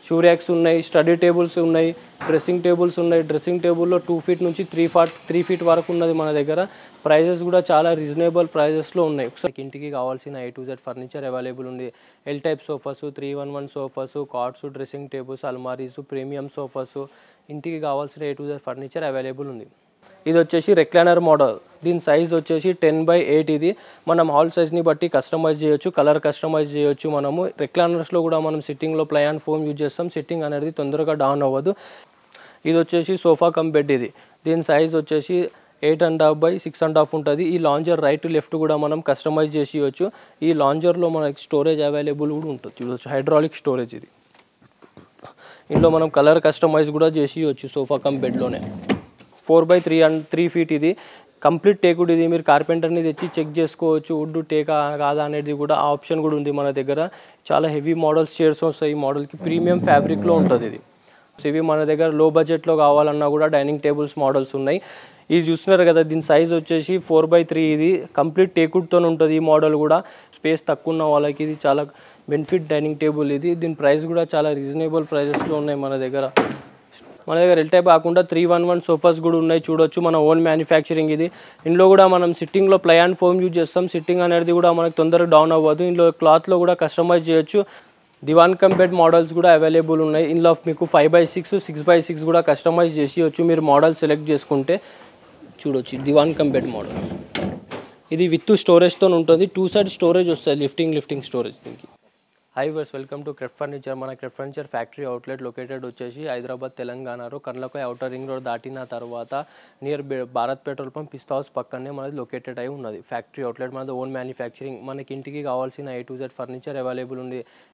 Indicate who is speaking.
Speaker 1: Shoe racks ఉన్నాయి, study tables ఉన్నాయి, dressing tables ఉన్నాయి. డ్రెస్సింగ్ టేబుల్లో 2 ఫీట్ నుంచి 3 ఫీట్ వరకు ఉన్నది మన దగ్గర. ప్రైజెస్ కూడా చాలా రీజనబుల్ ప్రైజెస్లో ఉన్నాయి. ఒకసారి ఇంటికి కావాల్సిన A to Z furniture available ఉంది. L type sofas, 311 sofas, cots, dressing tables, అల్మారీస్, ప్రీమియం సోఫాస్, ఇంటికి కావాల్సిన A to Z furniture available ఉంది. ఇది వచ్చేసి రెక్లైనర్ మోడల్. దీని సైజ్ వచ్చేసి 10/8. ఇది మనం హాల్ సైజ్ని బట్టి కస్టమైజ్ చేయొచ్చు, కలర్ కస్టమైజ్ చేయొచ్చు. మనము రెక్లైనర్స్లో కూడా మనం సిట్టింగ్లో ప్లై అండ్ ఫోమ్ యూజ్ చేస్తాం. సిట్టింగ్ అనేది తొందరగా డౌన్ అవ్వదు. ఇది వచ్చేసి సోఫా కమ్ బెడ్. ఇది దీని సైజ్ వచ్చేసి 8.5/6.5 ఉంటుంది. ఈ లాంజర్ రైట్ లెఫ్ట్ కూడా మనం కస్టమైజ్ చేసేయచ్చు. ఈ లాంజర్లో మనకి స్టోరేజ్ అవైలబుల్ కూడా ఉంటుంది. చూడవచ్చు, హైడ్రాలిక్ స్టోరేజ్. ఇది ఇందులో మనం కలర్ కస్టమైజ్ కూడా చేసేయచ్చు సోఫా కమ్ బెడ్లోనే. 4/3 ఫీట్. ఇది కంప్లీట్ టేకుడ్. ఇది మీరు కార్పెంటర్ని తెచ్చి చెక్ చేసుకోవచ్చు, వుడ్ టేకా కాదా అనేది కూడా ఆప్షన్ కూడా ఉంది మన దగ్గర. చాలా హెవీ మోడల్స్ చైర్స్ వస్తాయి. ఈ మోడల్కి ప్రీమియం ఫ్యాబ్రిక్లో ఉంటుంది. ఇది ఇవి మన దగ్గర లో బడ్జెట్లో కావాలన్నా కూడా డైనింగ్ టేబుల్స్ మోడల్స్ ఉన్నాయి. ఇది చూస్తున్నారు కదా, దీని సైజ్ వచ్చేసి 4/3. ఇది కంప్లీట్ టేకుడ్తో ఉంటుంది. ఈ మోడల్ కూడా స్పేస్ తక్కువ ఉన్న వాళ్ళకి ఇది చాలా బెనిఫిట్ డైనింగ్ టేబుల్. ఇది దీని ప్రైస్ కూడా చాలా రీజనబుల్ ప్రైజెస్లో ఉన్నాయి మన దగ్గర. ఎల్ టైప్ కాకుండా 311 సోఫాస్ కూడా ఉన్నాయి. చూడొచ్చు, మన ఓన్ మ్యానుఫ్యాక్చరింగ్. ఇది ఇందులో కూడా మనం సిట్టింగ్లో ప్లై అండ్ ఫోమ్ యూజ్ చేస్తాం. సిట్టింగ్ అనేది కూడా మనకు తొందరగా డౌన్ అవ్వదు. ఇందులో క్లాత్లో కూడా కస్టమైజ్ చేయొచ్చు. దివాన్ కమ్ బెడ్ మోడల్స్ కూడా అవైలబుల్ ఉన్నాయి. ఇందులో మీకు 5/6, 6/6 కూడా కస్టమైజ్ చేసేయచ్చు మీరు మోడల్ సెలెక్ట్ చేసుకుంటే. చూడొచ్చు, దివాన్ కమ్ బెడ్ మోడల్. ఇది విత్ స్టోరేజ్తో ఉంటుంది. 2 సైడ్ స్టోరేజ్ వస్తుంది, లిఫ్టింగ్ స్టోరేజ్. దీనికి హై వర్స్, వెల్కమ్ టు క్రెఫ్ట్ ఫర్నిచర్. మన Kraft furniture factory outlet located వచ్చేసి హైదరాబాద్, తెలంగాణలో కర్లకోయ అవుటర్ రింగ్ రోడ్ దాటిన తర్వాత near Bharat petrol pump, Pista House పక్కనే మనది లొకేటెడ్ అయి ఉన్నది ఫ్యాక్టరీ అవుట్లెట్. మనది ఓన్ మ్యానుఫ్యాక్చరింగ్. మనకి ఇంటికి కావాల్సిన A to Z furniture available ఉంది.